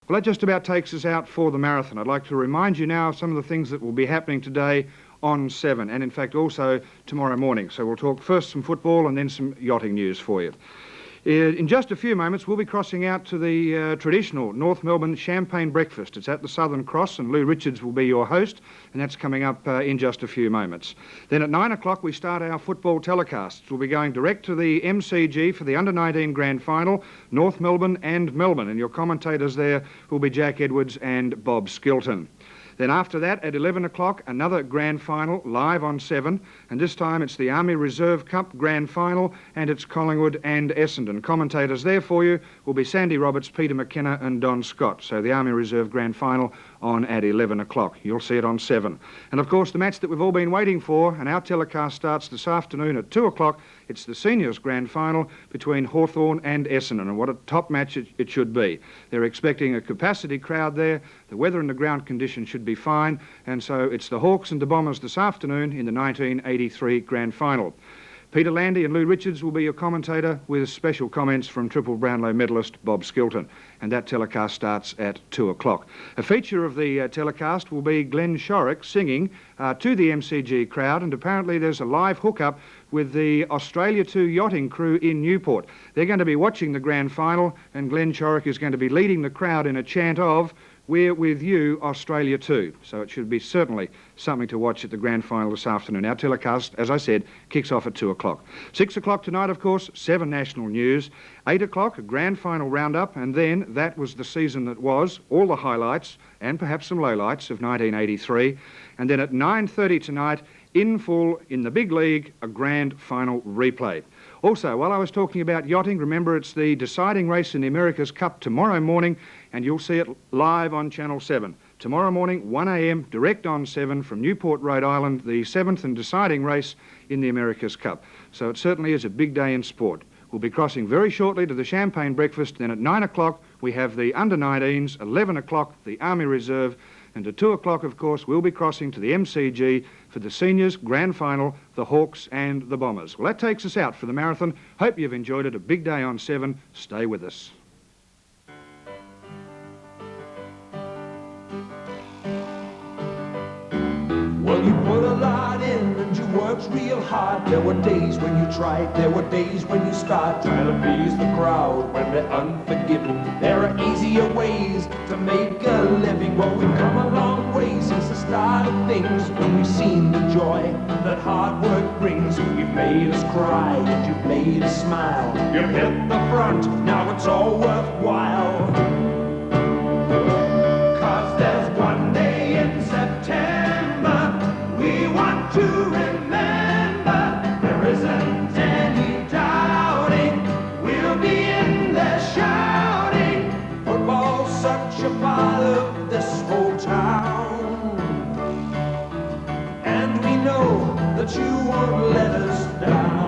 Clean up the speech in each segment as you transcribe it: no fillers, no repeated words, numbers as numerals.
Well, that just about takes us out for the marathon. I'd like to remind you now of some of the things that will be happening today on 7, and in fact also tomorrow morning. So we'll talk first some football and then some yachting news for you. In just a few moments, we'll be crossing out to the traditional North Melbourne Champagne Breakfast. It's at the Southern Cross, and Lou Richards will be your host, and that's coming up in just a few moments. Then at 9 o'clock, we start our football telecasts. We'll be going direct to the MCG for the Under-19 Grand Final, North Melbourne and Melbourne, and your commentators there will be Jack Edwards and Bob Skilton. Then after that, at 11 o'clock, another grand final live on 7, and this time it's the Army Reserve Cup grand final, and it's Collingwood and Essendon. Commentators there for you will be Sandy Roberts, Peter McKenna and Don Scott. So the Army Reserve grand final on at 11 o'clock. You'll see it on 7. And of course the match that we've all been waiting for, and our telecast starts this afternoon at 2 o'clock. It's the seniors grand final between Hawthorn and Essendon, and what a top match it should be. They're expecting a capacity crowd there. The weather and the ground conditions should be fine, and so it's the Hawks and the Bombers this afternoon in the 1983 grand final. Peter Landy and Lou Richards will be your commentator with special comments from triple Brownlow medalist Bob Skilton, and that telecast starts at 2 o'clock. A feature of the telecast will be Glenn Shorrock singing to the MCG crowd, and apparently there's a live hookup with the Australia 2 yachting crew in Newport. They're going to be watching the grand final, and Glenn Shorrock is going to be leading the crowd in a chant of "We're with you, Australia 2. So it should be certainly something to watch at the grand final this afternoon. Our telecast, as I said, kicks off at 2 o'clock. 6 o'clock tonight, of course, 7 national news. 8 o'clock, a grand final roundup, and then that was the season that was, all the highlights and perhaps some lowlights of 1983. And then at 9:30 tonight, in full, in the big league, a grand final replay. Also, while I was talking about yachting, remember it's the deciding race in the America's Cup tomorrow morning, and you'll see it live on Channel 7. Tomorrow morning, 1 a.m, direct on 7 from Newport, Rhode Island, the 7th and deciding race in the America's Cup. So it certainly is a big day in sport. We'll be crossing very shortly to the Champagne Breakfast, then at 9 o'clock we have the Under-19s, 11 o'clock the Army Reserve, and at 2 o'clock, of course, we'll be crossing to the MCG for the seniors grand final, the Hawks and the Bombers. Well, that takes us out for the marathon. Hope you've enjoyed it. A big day on 7. Stay with us. Well, you put a lot in and you worked real hard. There were days when you tried, there were days when you started trying to please the crowd when they're unforgiving. There are easier ways to make a living. Well, we've come a long way since the start of things, when we've seen the joy that hard work brings. You've made us cry and you've made us smile. You've hit the front, now it's all worthwhile. 'Cause there's one day in September we want to remember. There isn't any doubting we'll be in there shouting. Football's such a part of this whole town, and we know that you won't let us down.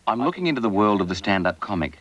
I'm looking into the world of the stand-up comic.